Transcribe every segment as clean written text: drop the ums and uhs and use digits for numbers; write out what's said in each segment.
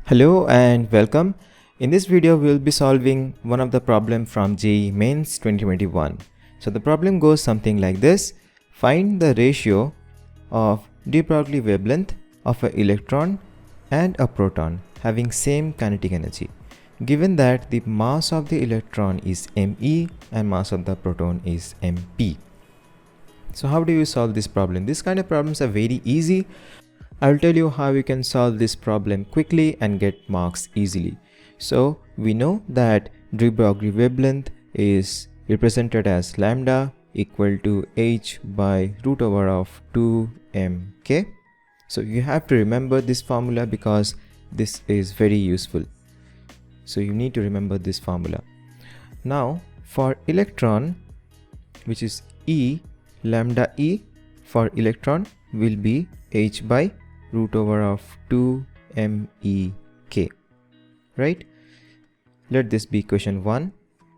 Hello and welcome. In this video we will be solving one of the problem from JEE Mains 2021. So the problem goes something like this. Find the ratio of de Broglie wavelength of an electron and a proton having same kinetic energy, given that the mass of the electron is me and mass of the proton is mp. So how do you solve this problem? This kind of problems are very easy. I will tell you how you can solve this problem quickly and get marks easily. So we know that de Broglie wavelength is represented as lambda equal to h by root over of 2mk. So you have to remember this formula because this is very useful. So you need to remember this formula. Now for electron, which is E, lambda E for electron will be h by root over of 2MEK, right? Let this be equation 1.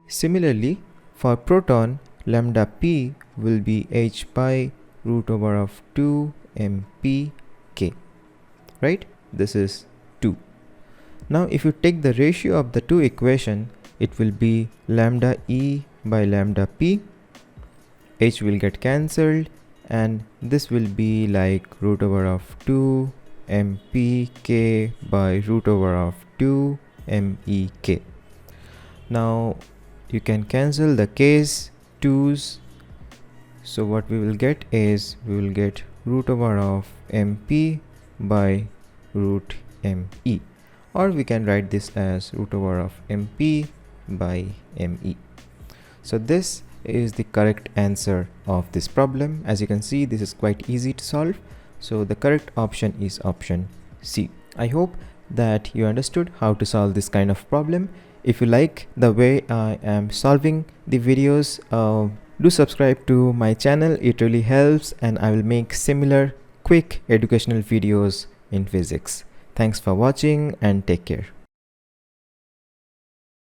Similarly, for proton, lambda P will be h by root over of 2MPK, right? This is 2. Now if you take the ratio of the two equation, it will be lambda E by lambda P. H will get cancelled and this will be like root over of 2 mpk by root over of 2 mek. Now you can cancel the k's, 2's. So what we will get is we will get root over of mp by root me, or we can write this as root over of mp by me. So this is the correct answer of this problem. As you can see, this is quite easy to solve. So the correct option is option C. I hope that you understood how to solve this kind of problem. If you like the way I am solving the videos, do subscribe to my channel. It really helps, and I will make similar quick educational videos in physics. Thanks for watching and take care.